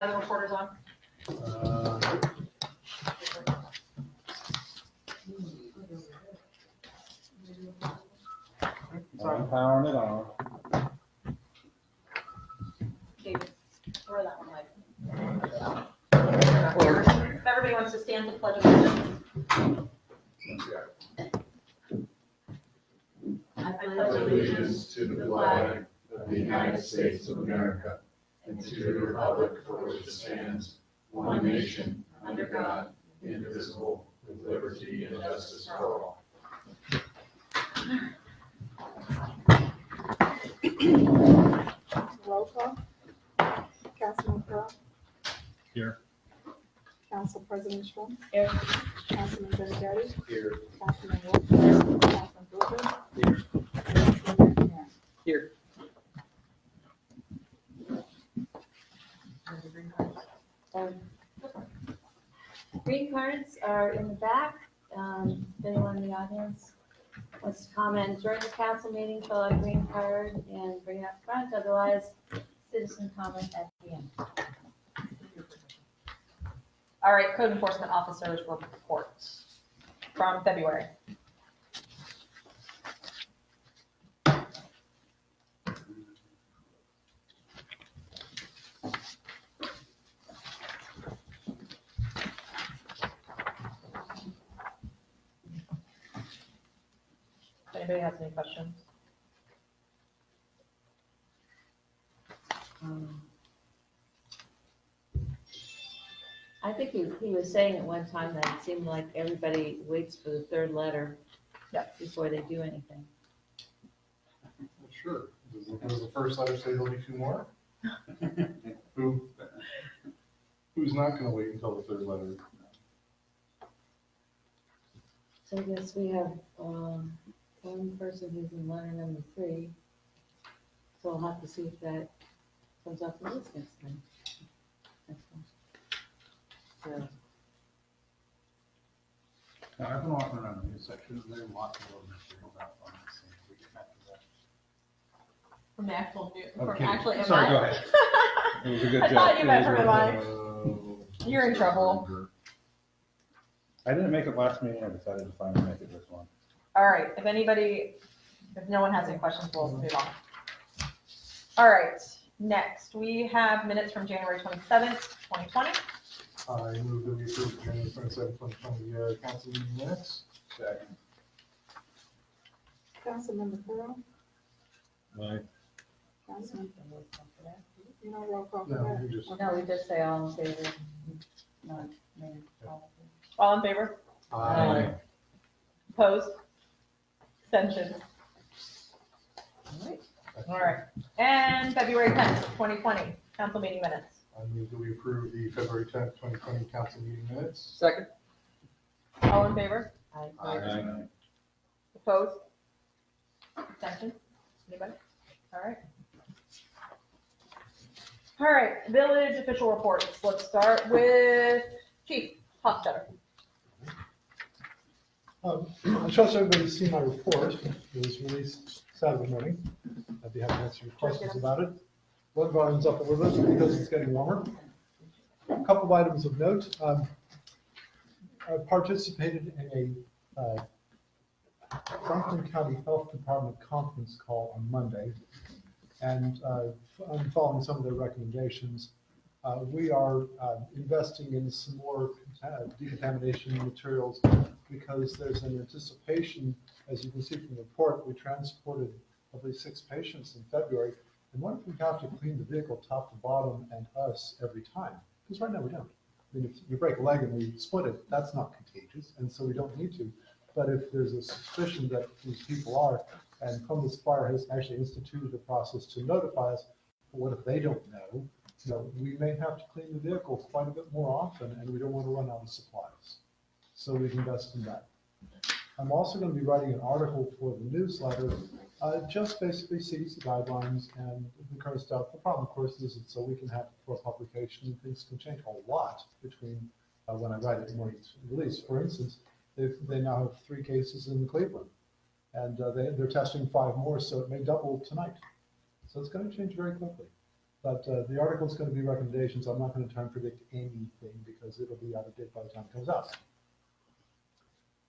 The reporter's on. I'm powering it on. David, throw that one like. If everybody wants to stand to pledge allegiance. I pledge allegiance to the flag of the United States of America and to the republic for which it stands, one nation, under God, indivisible, with liberty and justice for all. Roll call. Councilman Pearl. Here. Council President Trump. Here. Councilman Benedetti. Here. Councilman Wolf. Councilman Booker. Here. Councilman McNair. Here. Green cards are in the back. If anyone in the audience wants to comment during the council meeting, fill out a green card and bring it up front. Otherwise, citizen comment at the end. All right, code enforcement officers reports from February. If anybody has any questions? I think he was saying at one time that it seemed like everybody waits for the third letter before they do anything. Sure. Does the first letter say there'll be two more? Who's not gonna wait until the third letter? So I guess we have one person who's in letter number 3. So we'll have to see if that comes up in this next time. Next one. So, I've been walking around the news section, and there's lots of little materials out on this thing. We get back to that. From the actual news, from Okay. actually. Sorry, go ahead. It was a good I joke. thought you It meant was from really MI. good. You're in trouble. I didn't make it last meeting. I decided to finally make it this one. All right, if no one has any questions, we'll move on. All right, next, we have minutes from January 27th, 2020. I move that we approve the January 27, 2020 council meeting minutes. Second. Councilman Pearl. Aye. Councilman. You know, roll call for No, that. we just. no, we just say all in favor. Not named. All in favor? Aye. Opposed? Abstentions? All right, and February 10th, 2020, council meeting minutes. I move that we approve the February 10th, 2020 council meeting minutes. Second. All in favor? Aye. Opposed? Abstentions? Anybody? All right. All right, village official reports. Let's start with Chief Hofstadter. I trust everybody's seen my report. It was released Saturday morning. I'd be happy to answer your questions about it. One volume's up a little bit because it's getting warmer. A couple of items of note. I participated in a Franklin County Health Department conference call on Monday, and I'm following some of their recommendations. We are investing in some more decontamination materials because there's an anticipation, as you can see from the report, we transported probably 6 patients in February. And what if we have to clean the vehicle top to bottom and us every time? Because right now we don't. I mean, if you break a leg and we split it, that's not contagious, and so we don't need to. But if there's a suspicion that these people are, and Columbus Fire has actually instituted a process to notify us, but what if they don't know? You know, we may have to clean the vehicle quite a bit more often, and we don't want to run out of supplies. So we invest in that. I'm also going to be writing an article for the newsletter, just basically CDC guidelines and the current stuff. The problem, of course, is it's so we can have it for publication, and things can change a lot between when I write it and when it's released. For instance, they now have 3 cases in Cleveland, and they're testing 5 more, so it may double tonight. So it's going to change very quickly. But the article's gonna be recommendations. I'm not gonna try and predict anything because it'll be out of date by the time it comes out.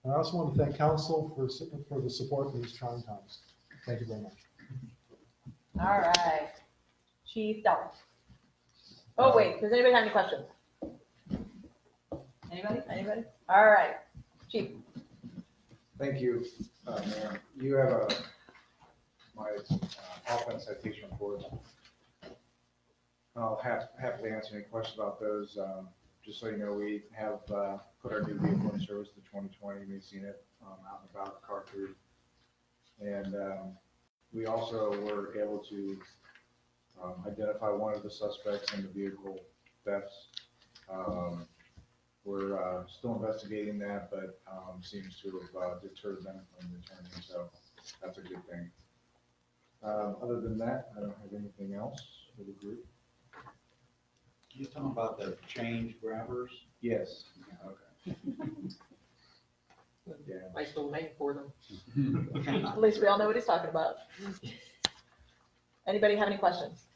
And I also want to thank council for the support in these trying times. Thank you very much. All right. Chief Dell. Oh, wait, does anybody have any questions? Anybody? All right, Chief. Thank you, Mayor. You have my offense citation report. I'll happily answer any questions about those. Just so you know, we have put our new vehicle in service to 2020. We've seen it out and about, car through. And we also were able to identify one of the suspects in the vehicle thefts. We're still investigating that, but seems to have deterred them from returning, so that's a good thing. Other than that, I don't have anything else for the group. You talking about the change grabbers? Yes. Okay. Yeah. Nice little name for them. At least we all know what he's talking about. Anybody have any questions?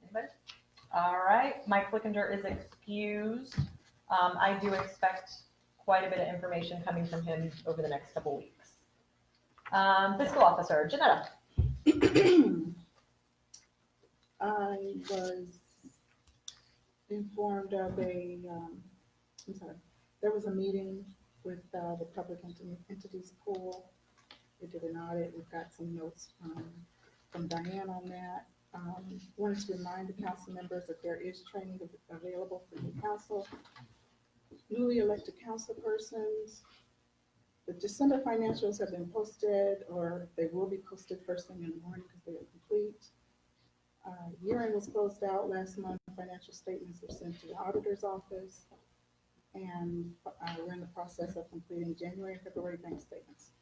Anybody? All right, Mike Flickinger is excused. I do expect quite a bit of information coming from him over the next couple weeks. Fiscal Officer, Janetta. I was informed of there was a meeting with the Public Entities Pool. We did an audit. We've got some notes from Diane on that. Wanted to remind the council members that there is training available for new council, newly elected council persons. The December financials have been posted, or they will be posted first thing in the morning because they are complete. Year-end was closed out last month. Financial statements were sent to the auditor's office, and we're in the process of completing January and February bank statements.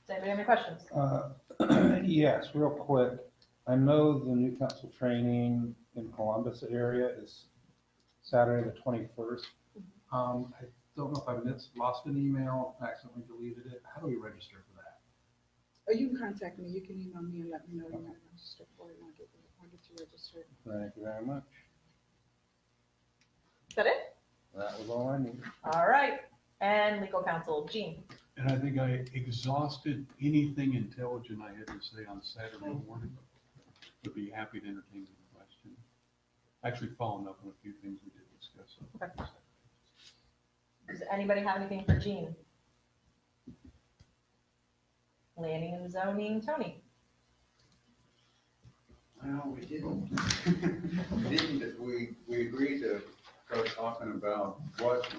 Does anybody have any questions? Yes, real quick. I know the new council training in Columbus area is Saturday the 21st. I don't know if I lost an email, accidentally deleted it. How do we register for that? Or you can contact me. You can email me and let me know you're not registered for it. I'll get you registered. Thank you very much. Is that it? That was all I needed. All right, and legal counsel, Jean. And I think I exhausted anything intelligent I had to say on Saturday morning. Would be happy to entertain any questions. Actually following up on a few things we did discuss. Okay. Does anybody have anything for Jean? Planning and zoning, Tony. Well, we didn't. We agreed to start talking about what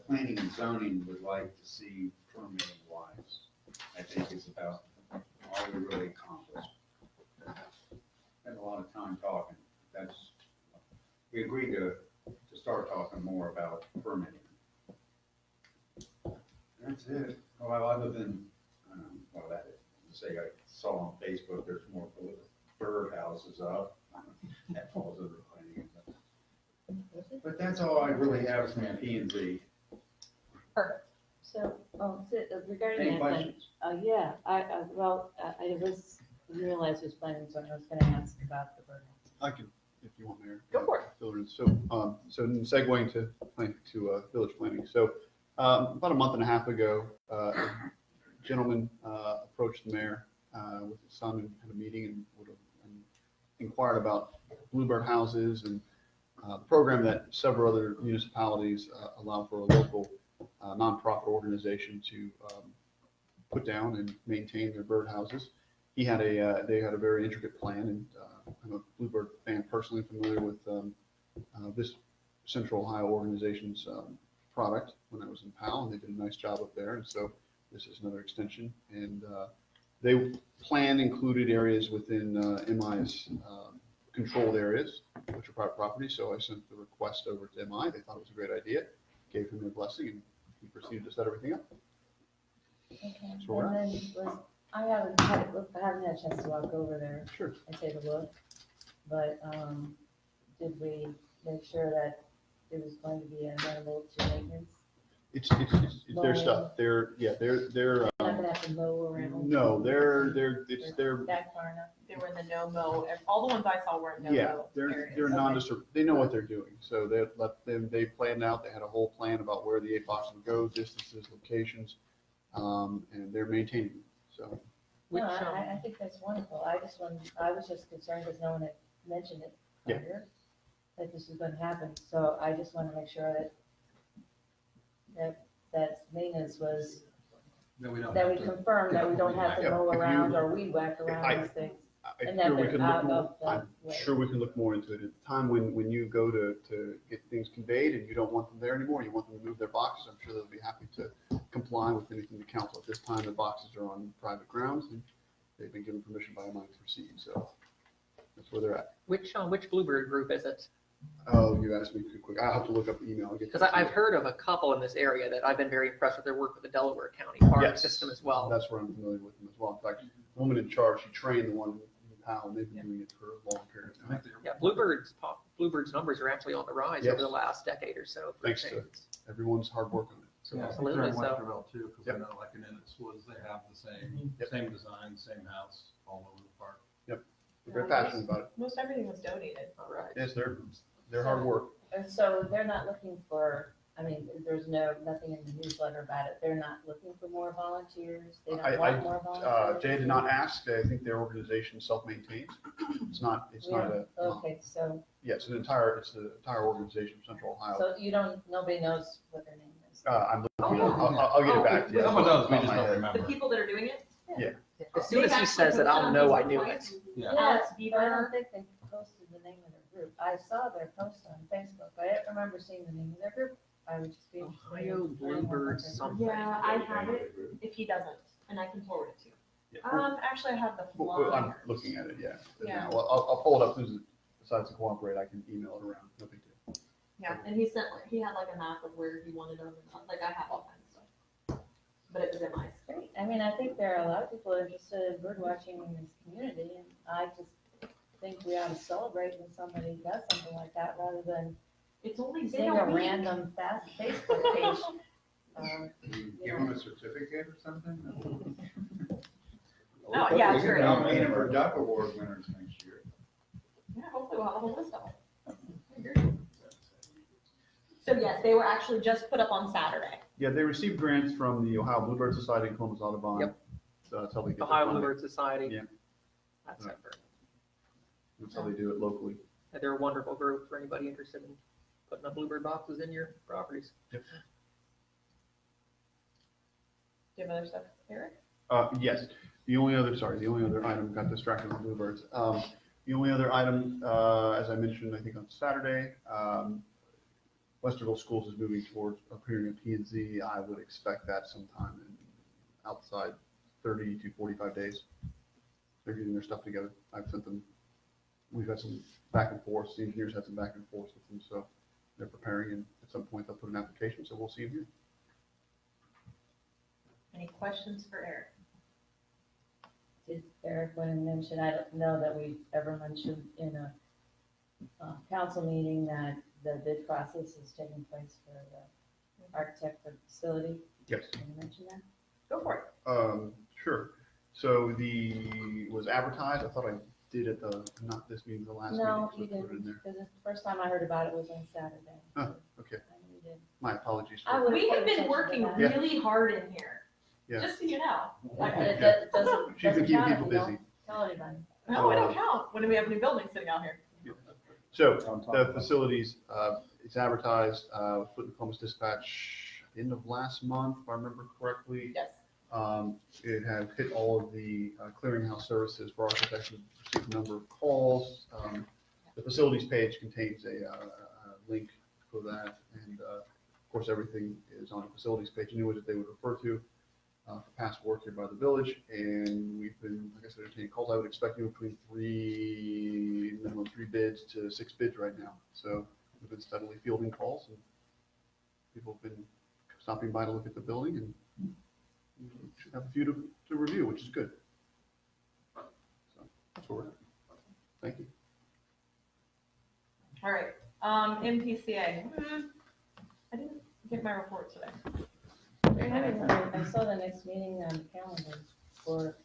planning and zoning would like to see permitting wise. I think is about all we really accomplished. Spent a lot of time talking. We agreed to start talking more about permitting. That's it. Well, other than, that is, say I saw on Facebook, there's more bird houses up. That falls under planning. But that's all I really have from P and Z. Perfect. So, regarding Any that, then, questions? yeah, I realized this planning, so I was gonna ask about the birdhouse. I can, if you want, Mayor. Go for it. Fill it in. So in segueing to village planning. So, about a month and a half ago, a gentleman approached the mayor with his son and had a meeting and inquired about bluebird houses and the program that several other municipalities allow for a local nonprofit organization to put down and maintain their bird houses. They had a very intricate plan, and I'm a bluebird fan, personally familiar with this Central Ohio organization's product when I was in PAL, and they did a nice job up there. And so this is another extension, and they plan included areas within MI's controlled areas, which are private property. So I sent the request over to MI. They thought it was a great idea, gave him their blessing, and he proceeded to set everything up. Okay, That's where we're and then I haven't had a chance to walk over there Sure. and take a look, but, did we make sure that it was going to be amenable to maintenance? It's their stuff. They're Not gonna have to mow around. no, it's their, Back far enough. They were in the no-mow, and all the ones I saw were in yeah, no-mow they're areas. non-disturb, they know what they're doing. So they planned out, they had a whole plan about where the 8 boxes would go, distances, locations, and they're maintaining them, so. No, I think that's wonderful. I was just concerned because no one had mentioned it Yeah. earlier, that this was gonna happen. So I just want to make sure that maintenance was, Then we don't that have we to. confirm that we don't have to Yeah, mow if you- around or weed whack I- around these things. I'm And that sure we they're can look out more, of the I'm way. sure we can look more into it. At the time when you go to get things conveyed and you don't want them there anymore, you want them to move their boxes, I'm sure they'll be happy to comply with anything the council. At this time, the boxes are on private grounds and they've been given permission by Mike to proceed, so that's where they're at. Which Bluebird group is it? Oh, you asked me too quick. I'll have to look up the email and get. Because that to I've you. heard of a couple in this area that I've been very impressed with their work with the Delaware County Park Yes. system as well. That's where I'm familiar with them as well. In fact, the woman in charge, she trained the one in Powell, and they've been doing it for a long period of time. Yeah, Bluebird's numbers are actually on the rise Yes. over the last decade or so. for Thanks to changes. everyone's hard work on it. So, Yeah, I think Absolutely, they're in so- Westerville too, because I Yep. know like in Ennis Woods, they have the Yep. same design, same house all over the park. they're very passionate about it. Most everything was donated. All right. Yes, they're hard work. And so they're not looking for, I mean, there's nothing in the newsletter about it. They're not looking for more volunteers. They don't want more volunteers. Jay did not ask. I think their organization self-maintains. It's not a, Okay, so, yeah, it's the entire organization of Central Ohio. so nobody knows what their name is. I'm looking, I'll get it back to you. Someone knows, we Off just my don't head. The remember. people that are doing it? As soon as he says it, I'll know I knew it. Yeah. Alex But I don't Bieber. think they posted the name of their group. I saw their post on Facebook. I don't remember seeing the name of their group. I would just be. Ohio Bluebird something. Yeah, I have it, if he doesn't, and I can forward it to you. Yeah. Actually, I have the Well, I'm flyer. looking at it, yeah. Yeah. Now, well, I'll pull it up. Who's decides to cooperate, I can email it around. No big deal. Yeah, and he sent, he had like a map of where he wanted them, and like I have all kinds of stuff. But it was in my. Great. I mean, I think there are a lot of people interested in bird watching in this community, and I just think we ought to celebrate when somebody does something like that, rather than It's only seeing been a a week. random Facebook page. Give them a certificate or something? Oh, yeah, We it's can great. nominate them for Duck Award winners next year. Yeah, hopefully we'll have a whole list of them. I agree. So yes, they were actually just put up on Saturday. Yeah, they received grants from the Ohio Bluebird Society and Columbus Audubon. Yep. So that's how they get their Ohio funding. Bluebird Society. Yeah. That's Right. separate. That's how they do it locally. And they're a wonderful group for anybody interested in putting up bluebird boxes in your properties. Do you have other stuff, Eric? Yes, the only other item, got distracted on bluebirds. The only other item, as I mentioned, I think on Saturday, Westerville Schools is moving towards appearing at P and Z. I would expect that sometime in outside 30 to 45 days. They're getting their stuff together. I've sent them, we've had some back and forth, the engineers had some back and forth with them, so they're preparing, and at some point they'll put an application, so we'll see them here. Any questions for Eric? Did Eric want to mention, I don't know that we've ever mentioned in a council meeting that the bid process is taking place for the architect for the facility. Yes. Can you mention that? Go for it. Sure. So was advertised, I thought I did at not this meeting, the last meeting. No, so you I put it in didn't, there. because the first time I heard about it was on Saturday. Oh, okay. I know you did. My apologies. I would- We have been working Yeah. really hard in here, Yeah. just so you know. It doesn't She's been doesn't keeping count if people you don't busy. tell anybody. No, I don't count when we have new buildings sitting out here. So On top the of that. facilities, it's advertised, was put in the Columbus Dispatch at the end of last month, if I remember correctly. Yes. It had hit all of the clearinghouse services for architects, and received a number of calls. The facilities page contains a link for that, and of course, everything is on the facilities page, and what they would refer to for past work here by the village. And we've been, like I said, entertaining calls. I would expect between minimum 3 bids to 6 bids right now. So we've been steadily fielding calls, and people have been stopping by to look at the building, and we should have a few to review, which is good. So that's where we're at. Thank you. All right, MPCA. I didn't get my report today. I saw the next meeting on the calendar for.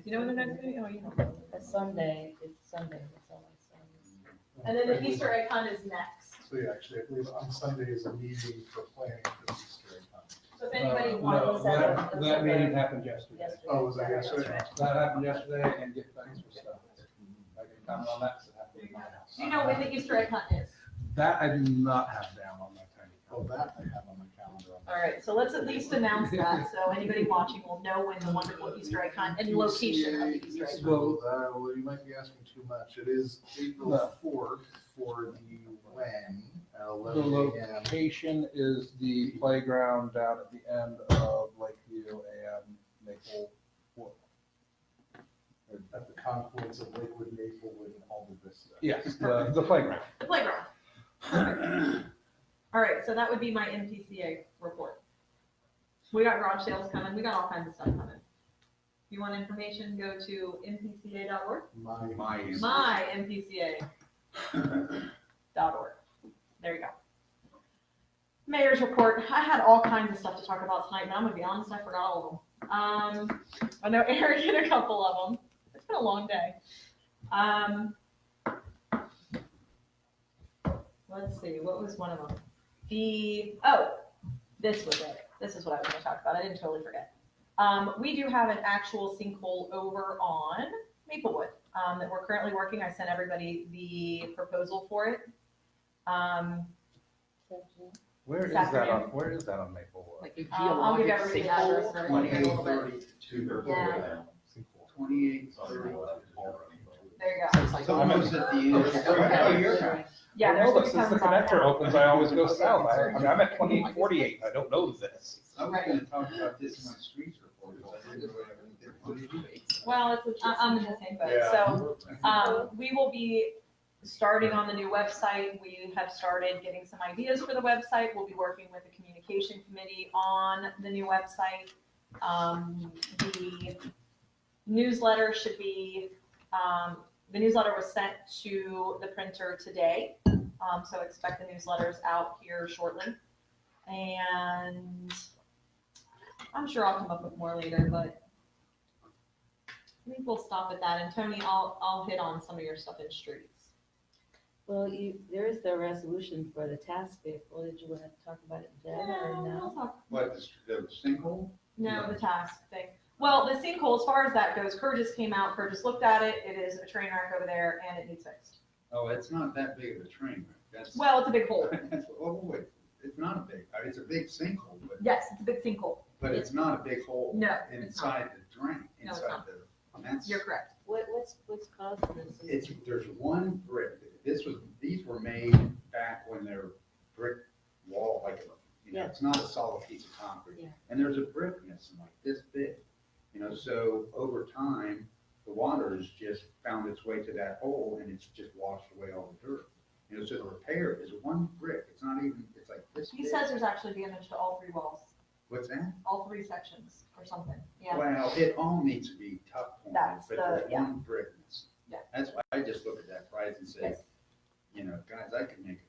You know when the next meeting, oh, you don't know. It's Sunday, that's all I saw. And then the Easter egg hunt is next. So yeah, actually, I believe on Sunday is a meeting for planning for the Easter egg hunt. So if anybody No, wants that meeting happened yesterday. Oh, was that yesterday? That happened yesterday and get thanks for stuff. I can comment on that, 'cause it happened in my house. Do you know when the Easter egg hunt is? That I do not have down on my tiny Oh, calendar. that I have on my calendar. All right, so let's at least announce that, so anybody watching will know when the wonderful Easter egg hunt and location of the Easter egg hunt. Well, you might be asking too much. It is April No. 4th for the when, at The 11 a.m. location is the playground down at the end of Lakeview and Maplewood. At the confluence of Lakewood, Maplewood, and Alta Vista. Yes, the playground. The playground. Perfect. All right, so that would be my MPCA report. We got garage sales coming, we got all kinds of stuff coming. If you want information, go to mpca.org. My MPCA.org. There you go. Mayor's report. I had all kinds of stuff to talk about tonight, but I'm gonna be honest, I forgot all of them. I know Eric did a couple of them. It's been a long day. Let's see, what was one of them? This was it. This is what I was gonna talk about. I didn't totally forget. We do have an actual sinkhole over on Maplewood, that we're currently working. I sent everybody the proposal for it. Where is This that afternoon. where is that on Maplewood? Like a I'll give geologic everybody the sinkhole. address and everything here in a little bit. 2832. There you go. It's almost at the end. Oh, you're right. Yeah, I there's know three this, since the towns on connector there. opens, I always go south. I mean, I'm at 2848. I don't know this. I was gonna talk about this in my streets report, but I didn't really have anything. Well, I'm in the same boat. Yeah. So, we will be starting on the new website. We have started getting some ideas for the website. We'll be working with the communication committee on the new website. The newsletter should be, the newsletter was sent to the printer today. So expect the newsletters out here shortly. And I'm sure I'll come up with more later, but I think we'll stop at that. And Tony, I'll hit on some of your stuff in streets. Well, there is the resolution for the task vehicle. Did you want to talk about it then or We'll no? talk. What, the sinkhole? No, the task thing. Well, the sinkhole, as far as that goes, Curtis came out, Curtis looked at it. It is a train wreck over there and it needs fixed. Oh, it's not that big of a train wreck. That's. Well, it's a big hole. That's, oh, wait, it's not a big, it's a big sinkhole, Yes, it's a big sinkhole. but it's not a big hole. No, it's not. Inside the drain, No, it's inside not. the, and that's. You're correct. What's caused this? There's one brick, these were made back when they were brick wall, like, Yeah. it's not a solid piece of concrete. Yeah. And there's a brick missing like this big, so over time, the water has just found its way to that hole and it's just washed away all the dirt. So the repair is one brick, it's not even, it's like this He big. says there's actually damage to all three walls, What's that? all three sections or something. Yeah. Well, it all needs to be tucked pointed, That's but the- there's yeah. one brick missing. Yeah. That's why I just look at that price and say, Yes. guys, I can make it.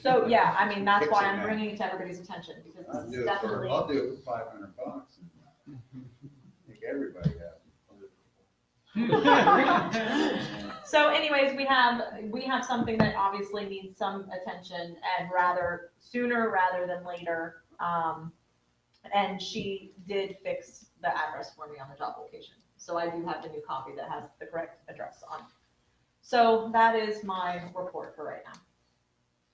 So, yeah, I mean, that's why Fix it, I'm man. bringing it to everybody's attention because I'll this do is it for, definitely. I'll do it for $500 and make everybody happy. So anyways, we have something that obviously needs some attention and sooner rather than later. And she did fix the address for me on the job location. So I do have the new copy that has the correct address on it. So that is my report for right now.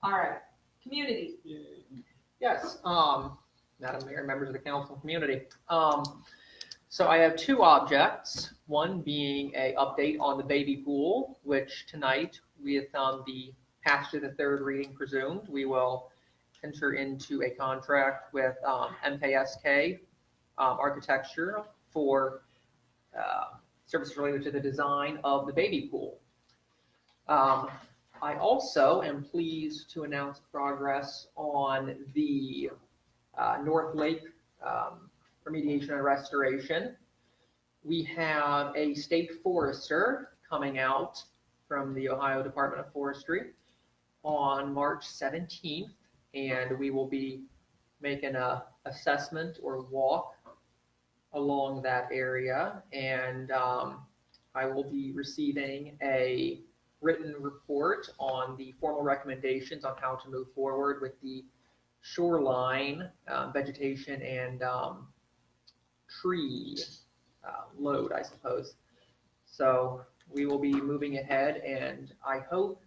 All right, community. Yes, Madam Mayor, members of the council and community. So I have two objects, one being a update on the baby pool, which tonight, with the passage of the third reading presumed, we will enter into a contract with MKSK Architecture for services related to the design of the baby pool. I also am pleased to announce progress on the North Lake remediation and restoration. We have a state forester coming out from the Ohio Department of Forestry on March 17th, and we will be making a assessment or walk along that area. And I will be receiving a written report on the formal recommendations on how to move forward with the shoreline vegetation and tree load, I suppose. So we will be moving ahead, and I hope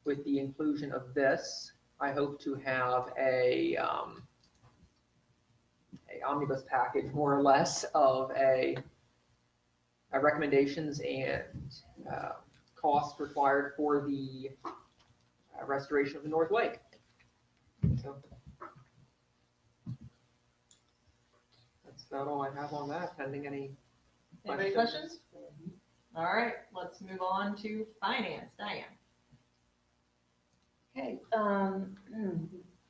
with the inclusion of this, I hope to have a omnibus package, more or less, of a recommendations and costs required for the restoration of the North Lake. So that's about all I have on that, pending any Anybody questions? All right, let's move on to finance. Diane. Okay,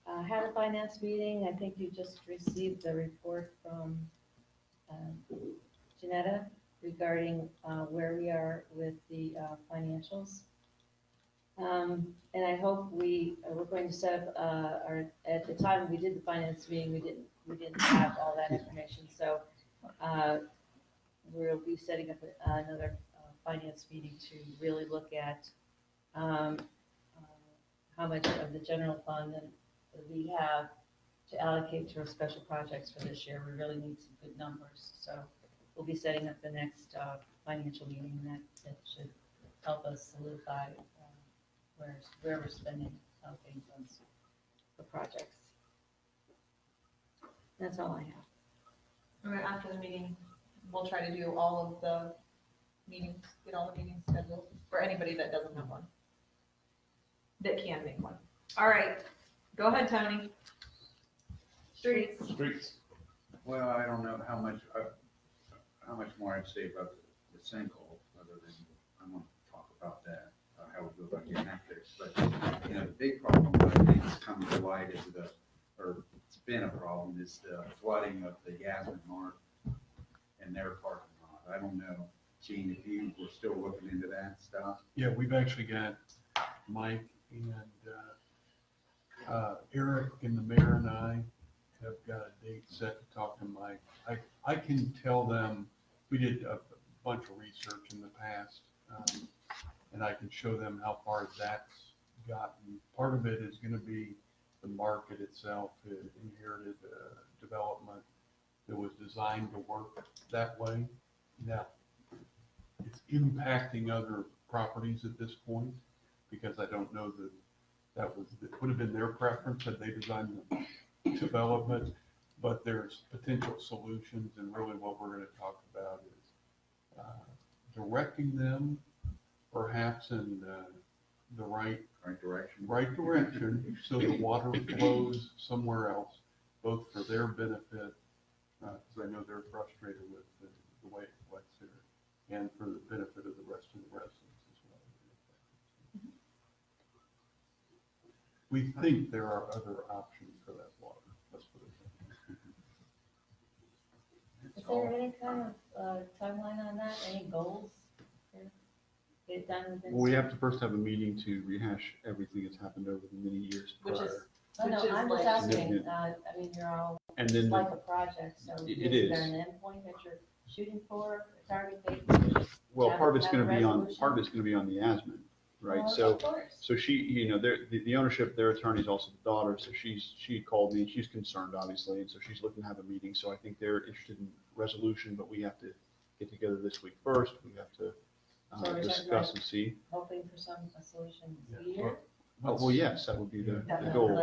I had a finance meeting. I think you just received the report from Janetta regarding where we are with the financials. And I hope we're going to set up at the time we did the finance meeting, we didn't have all that information. So we'll be setting up another finance meeting to really look at how much of the general fund that we have to allocate to our special projects for this year. We really need some good numbers. So we'll be setting up the next financial meeting, and that should help us solidify where we're spending allocating funds for projects. That's all I have. All right, after the meeting, we'll try to do all of the meetings, get all the meetings scheduled for anybody that doesn't have one, that can make one. All right, go ahead, Tony. Streets. Streets. Well, I don't know how much more I'd say about the sinkhole, other than I'm gonna talk about that, how we go about getting that fixed. But, you know, the big problem that I think is coming to light is it's been a problem, is the flooding of the Yasmin Mart and their parking lot. I don't know, Gene, if you were still looking into that stuff. Yeah, we've actually got Mike and Eric and the mayor and I have got a date set to talk to Mike. I can tell them, we did a bunch of research in the past, and I can show them how far that's gotten. Part of it is gonna be the market itself. It inherited development that was designed to work that way. Now, it's impacting other properties at this point, because I don't know that would have been their preference had they designed the development, but there's potential solutions, and really what we're gonna talk about is directing them perhaps in the right direction, so the water flows somewhere else, both for their benefit, because I know they're frustrated with the way it collects here, and for the benefit of the rest of the residents as well. We think there are other options for that water. Let's put it that way. Is there any kind of timeline on that? Any goals? Get it done within? Well, we have to first have a meeting to rehash everything that's happened over the many years Which is- prior. Oh, no, which is I'm just like asking, significant. I mean, you're all, And it's then, like a project, so It is is. there an endpoint that you're shooting for, a target date? well, have- part of it's have gonna a be on, resolution? part of it's gonna be on the Asman, right? Well, So, of course. so she, you know, the ownership, their attorney is also the daughter, so she called me, and she's concerned, obviously, and so she's looking to have a meeting, so I think they're interested in resolution, but we have to get together this week first, we have to So we're discuss talking and see. Hoping for some solution Yeah, this year? Well, yes, that would be the Definitely goal.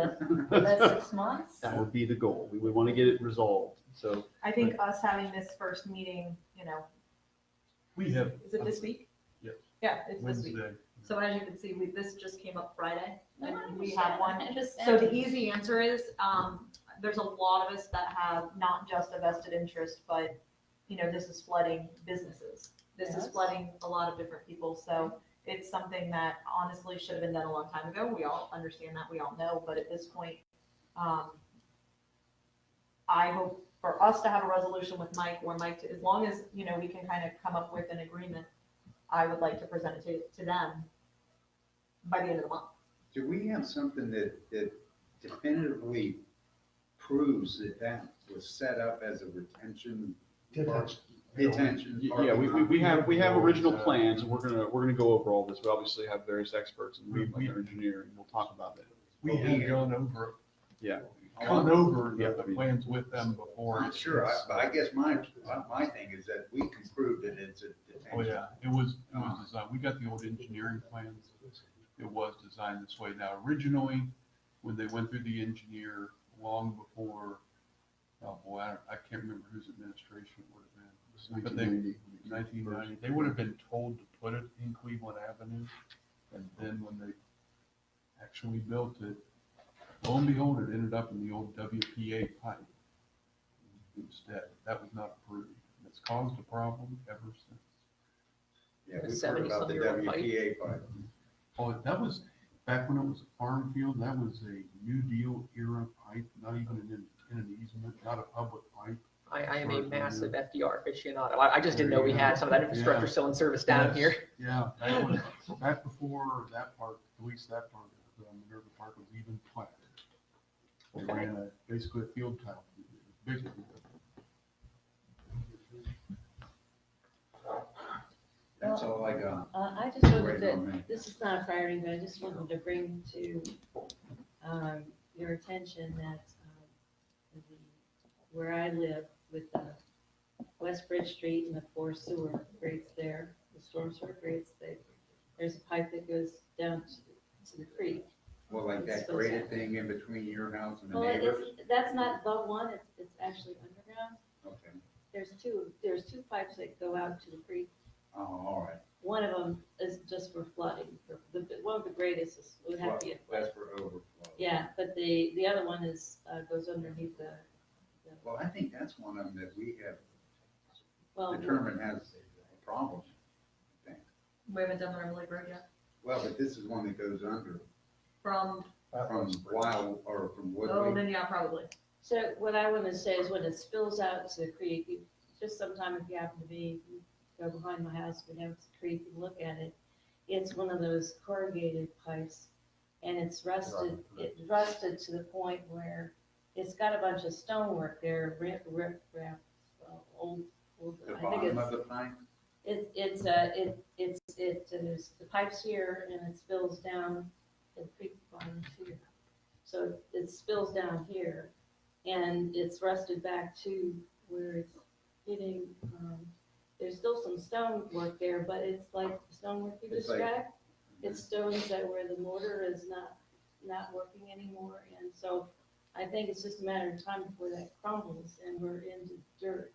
less 6 months? That would be the goal, we want to get it resolved, so. I think us having this first meeting, We have. is it this week? Yes. Yeah, it's this week. Wednesday. So as you can see, this just came up Friday, No, I and we understand, have one. I understand. So the easy answer is, there's a lot of us that have not just a vested interest, but, this is flooding businesses. This is Yes. flooding a lot of different people, so it's something that honestly should have been done a long time ago. We all understand that, we all know, but at this point, I hope for us to have a resolution with Mike, where Mike, as long as, we can kind of come up with an agreement, I would like to present it to them by the end of the month. Do we have something that definitively proves that that was set up as a retention? Detention. Detention. Yeah, we have original plans, and we're gonna go over all this. We obviously have various experts and meet with our engineer, and we'll talk about it. We had gone over, Yeah. gone over Yeah, the I mean- plans with them before. I'm sure, but I guess my thing is that we can prove that it's a detention. Oh, yeah, it was designed, we got the old engineering plans. It was designed this way. Now, originally, when they went through the engineer long before, oh boy, I can't remember whose administration it would have been. But they, 1990, they would have been told to put it in Cleveland Avenue. And then when they actually built it, lo and behold, it ended up in the old WPA pipe instead. That was not approved. And it's caused a problem ever since. Yeah, we've heard about the 70-some-year-old pipe. WPA pipe. Oh, that was back when it was a farm field. That was a New Deal era pipe, not even in an easement, not a public pipe. I am a massive FDR aficionado. I just didn't know we had some of that infrastructure still in service down Yes. here. Yeah, that was back before that part, at least that part of Minerva Park was even platted. They ran basically a field tile. Big. That's all I got. I just wanted Right on me. to, this is not a priority, but I just wanted to bring to, your attention that, where I live with the West Bridge Street and the 4 sewer grates there, the storm sewer grates, there's a pipe that goes down to the creek. Well, like that graded thing in between your house and the Well, neighbors? that's not the one, it's actually underground. Okay. There's two pipes that go out to the creek. Oh, all right. One of them is just for flooding. One of the greatest would have to be a flood. That's for overflow. Yeah, but the other one is, goes underneath the, Well, I think that's one of them that we have well, determined has a problem. We haven't done the Rim Lake Road yet. Well, but this is one that goes under From, from Wild or from oh, Woodley. then yeah, probably. so what I want to say is when it spills out to the creek, just sometime if you happen to go behind my house, go down to the creek and look at it, it's one of those corrugated pipes and it's rusted to the point where it's got a bunch of stonework there, rip, old, The I think bottom of it's, the pipe? there's the pipes here and it spills down the creek bottom here. So it spills down here and it's rusted back to where it's hitting, there's still some stonework there, but it's like the stonework you It's like- described. It's stones that where the mortar is not working anymore, and so I think it's just a matter of time before that crumbles and we're into dirt.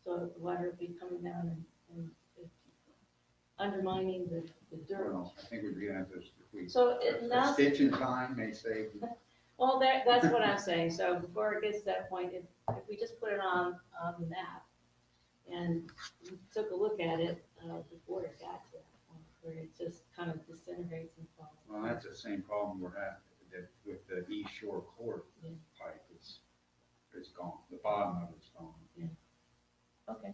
So the water will be coming down and undermining the dirt. Well, I think we're gonna have to, if we, So a now, stitch in time may save. well, that's what I'm saying, so before it gets to that point, if we just put it on the map and we took a look at it, before it got to that point, where it just kind of disintegrates and falls. Well, that's the same problem we're having with the East Shore Court Yeah. pipe. It's gone. The bottom of it's gone. Okay.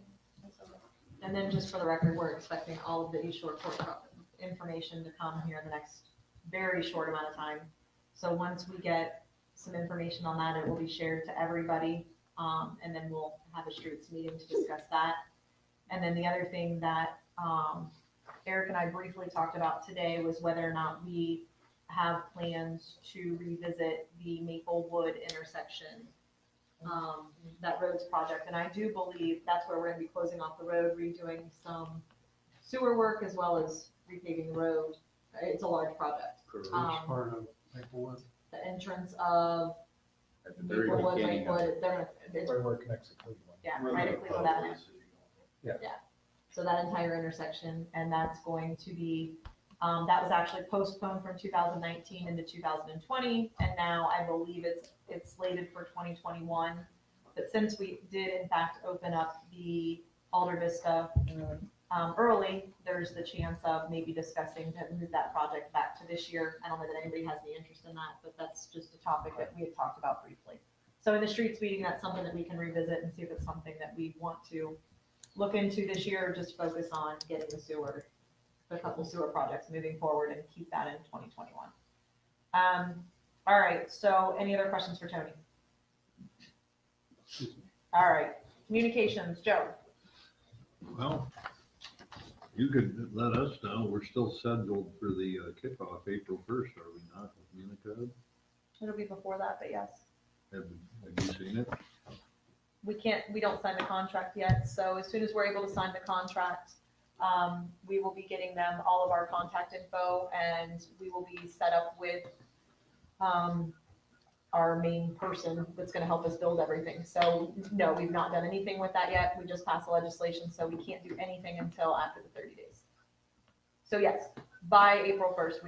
And then just for the record, we're expecting all of the East Shore Court information to come here in the next very short amount of time. So once we get some information on that, it will be shared to everybody. And then we'll have a streets meeting to discuss that. And then the other thing that Eric and I briefly talked about today was whether or not we have plans to revisit the Maplewood intersection, that roads project. And I do believe that's where we're gonna be closing off the road, redoing some sewer work as well as repaving the road. It's a large project. Correct. Part of Maplewood. The entrance of At the very Maplewood, beginning of it. Lakewood, they're gonna, it's, Right where it connects to Cleveland. yeah, right at Cleveland Avenue. Yeah. So that entire intersection, and that's going to be, that was actually postponed from 2019 into 2020, and now I believe it's slated for 2021. But since we did in fact open up the Alder Vista early, there's the chance of maybe discussing to move that project back to this year. I don't know that anybody has any interest in that, but that's just a topic that we had talked about briefly. So in the streets meeting, that's something that we can revisit and see if it's something that we want to look into this year, or just focus on getting a couple sewer projects moving forward and keep that in 2021. All right, so any other questions for Tony? All right, communications, Joe. Well, you could let us know. We're still scheduled for the kickoff April 1st, are we not, with Unicode? It'll be before that, but yes. Have you seen it? We don't sign the contract yet, so as soon as we're able to sign the contract, we will be getting them all of our contact info, and we will be set up with, our main person that's gonna help us build everything. So, no, we've not done anything with that yet. We just passed the legislation, so we can't do anything until after the 30 days. So yes, by April 1st,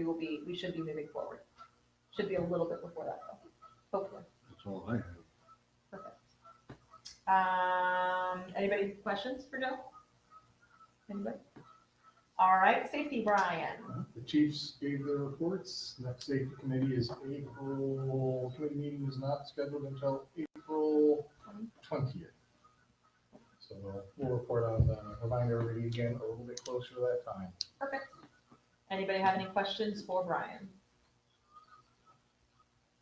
we should be moving forward. Should be a little bit before that though, hopefully. That's all I have. Perfect. Anybody questions for Joe? Anybody? All right, safety, Brian. The chiefs gave their reports. Next safety committee is committee meeting is not scheduled until April 20th. So we'll report on, remind everybody again a little bit closer to that time. Perfect. Anybody have any questions for Brian?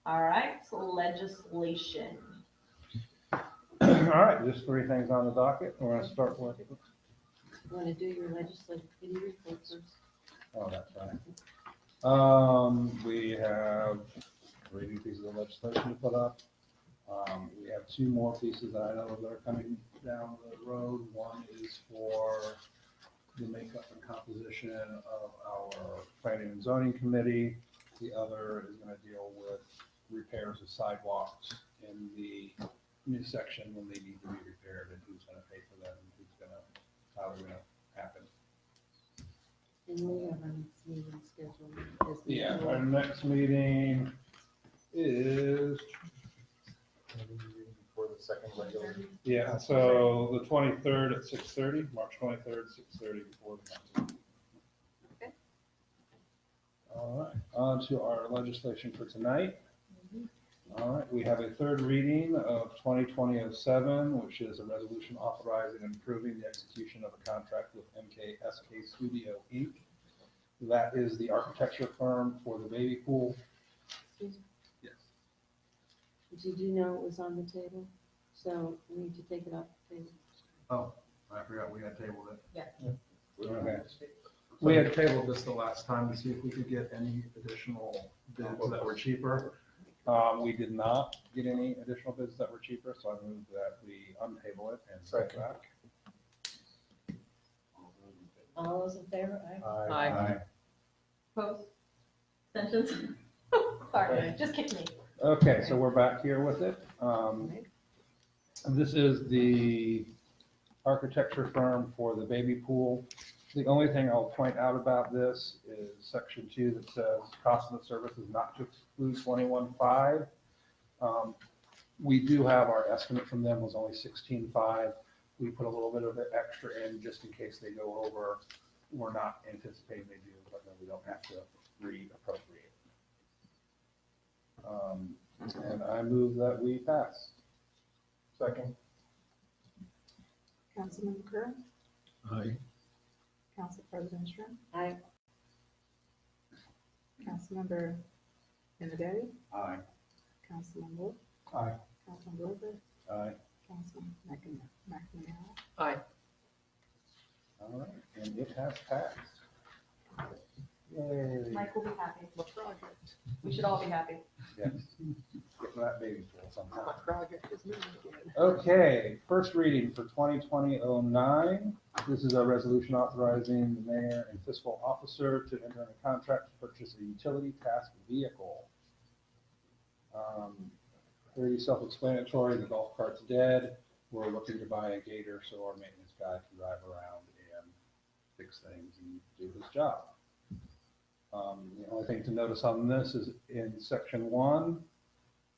All right, so legislation. All right, just 3 things on the docket. We're gonna start with, Want to do your legislative committee report first? oh, that's right. We have 3 new pieces of legislation to put up. We have 2 more pieces that I know that are coming down the road. One is for the makeup and composition of our planning and zoning committee. The other is gonna deal with repairs of sidewalks in the new section when they need to be repaired, and who's gonna pay for them, and how they're gonna happen. And we have our next meeting scheduled. as the Yeah, usual. our next meeting is, For the second regular. yeah, so the 23rd at 6:30, March 23rd, 6:30 before the council meeting. Okay. All right, on to our legislation for tonight. All right, we have a 3rd reading of 2020-07, which is a resolution authorizing and approving the execution of a contract with MKSK Studio, Inc. That is the architecture firm for the baby pool. Excuse me. Yes. Did you know it was on the table? So we need to take it off the table. Oh, I forgot we had tabled it. Okay. We had tabled this the last time to see if we could get any additional bids that were cheaper. We did not get any additional bids that were cheaper, so I moved that we untable it and send it back. All those in favor? Aye. Aye. Opposed? Abstentions? Sorry, just kicked me. Okay, so we're back here with it. This is the architecture firm for the baby pool. The only thing I'll point out about this is section 2 that says cost of the service is not to exclude 21.5. We do have our estimate from them was only 16.5. We put a little bit of it extra in just in case they go over. We're not anticipating they do, but then we don't have to reappropriate. And I move that we pass. Second. Councilmember Kerr, Aye. Council President Trump, Aye. Councilmember Benedetti, Aye. Councilman Wolf, Aye. Councilman Wilbur, Aye. Councilman McNamara. Aye. All right, and it has passed. Yay. Mike will be happy. We should all be happy. Yes. Get that baby pool sometime. My project is moving again. Okay, first reading for 2020-09. This is a resolution authorizing the mayor and fiscal officer to enter into a contract to purchase a utility task vehicle. Pretty self-explanatory, the golf cart's dead. We're looking to buy a gator so our maintenance guy can drive around and fix things and do his job. The only thing to notice on this is in section 1,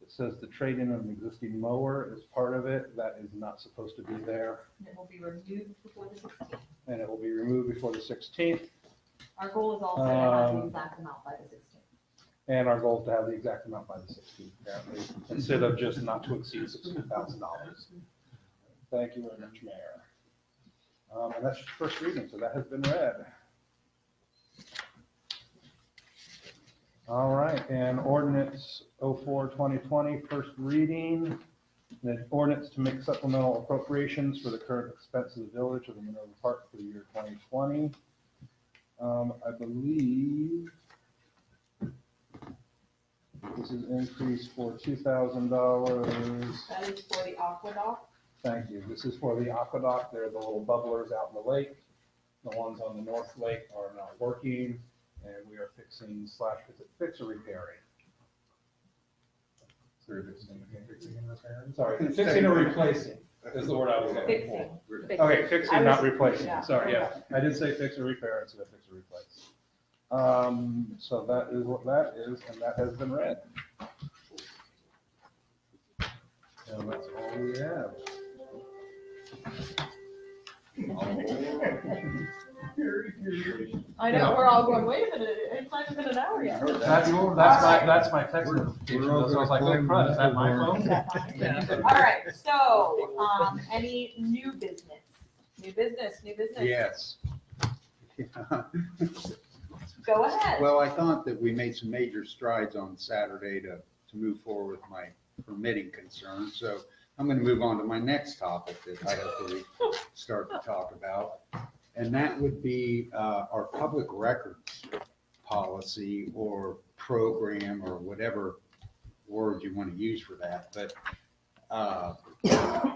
it says the trade-in of an existing mower is part of it. That is not supposed to be there, It will be reviewed before the 16th. and it will be removed before the 16th. Our goal is also to have the exact amount by the 16th. And our goal is to have the exact amount by the 16th, apparently, instead of just not to exceed $16,000. Thank you very much, Mayor. And that's just first reading, so that has been read. All right, and ordinance 04-2020, first reading. An ordinance to make supplemental appropriations for the current expenses of the village of the Minerva Park for the year 2020. I believe this is increase for $2,000. That is for the aqueduct. Thank you. This is for the aqueduct. They're the little bubblers out in the lake. The ones on the North Lake are not working, and we are fixing / fix or repairing. Sorry, fixing or replacing is the word I was looking for. Fixing. Okay, fixing, not replacing. Yeah. Sorry, yeah. I did say fix or repair instead of fix or replace. So that is what that is, and that has been read. And that's all we have. I know, we're all going, wait a minute, it's not even been an hour yet. That's my text notification. So I was like, oh crud, is that my phone? Is that fine? All right, so, any new business? New business? Yes. Go ahead. Well, I thought that we made some major strides on Saturday to move forward with my permitting concerns. So I'm going to move on to my next topic that I hopefully start to talk about. And that would be our public records policy or program or whatever word you want to use for that. But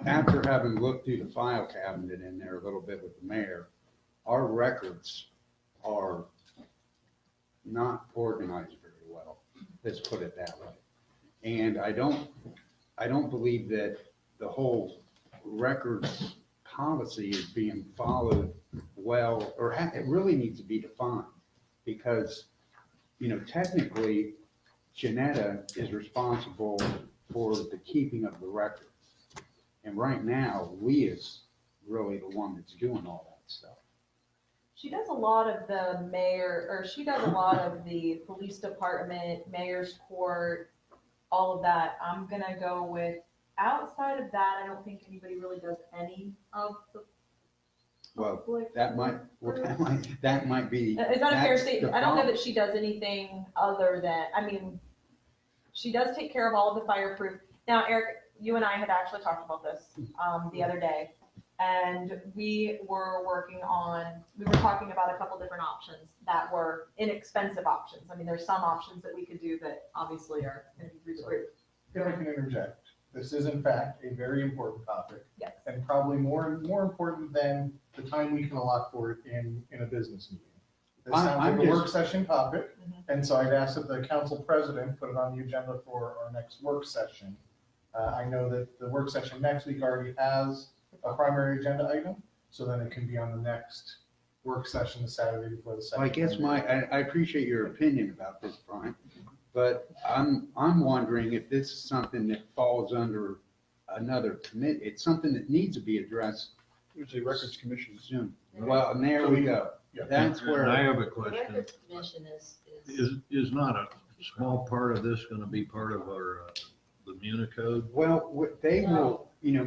after having looked through the file cabinet in there a little bit with the mayor, our records are not organized very well. Let's put it that way. And I don't believe that the whole records policy is being followed well, or it really needs to be defined, because, you know, technically, Janetta is responsible for the keeping of the records. And right now, Leah is really the one that's doing all that stuff. She does a lot of the mayor, or she does a lot of the police department, mayor's court, all of that. I'm gonna go with, outside of that, I don't think anybody really does any of the Well, public. that might be. Is that a fair that's statement? the I don't know problem. that she does anything other than, I mean, she does take care of all of the fireproof. Now, Eric, you and I had actually talked about this, the other day. And we were talking about a couple different options that were inexpensive options. I mean, there's some options that we could do that obviously are going to be really. If I can interject, this is in fact a very important topic, Yes. and probably more important than the time we can allot for it in a business meeting. This sounds I'm like a work just- session topic, Mhm. and so I'd ask that the council president put it on the agenda for our next work session. I know that the work session next week already has a primary agenda item, so then it can be on the next work session, the Saturday before the Well, second. I guess I appreciate your opinion about this, Brian, but I'm wondering if this is something that falls under another committee. It's something that needs to be addressed There's a records commission. soon. Well, and there we go. Yeah. That's And I where, have a The question. records commission is Is not a small part of this gonna be part of our, the Municode? well, they will, you know,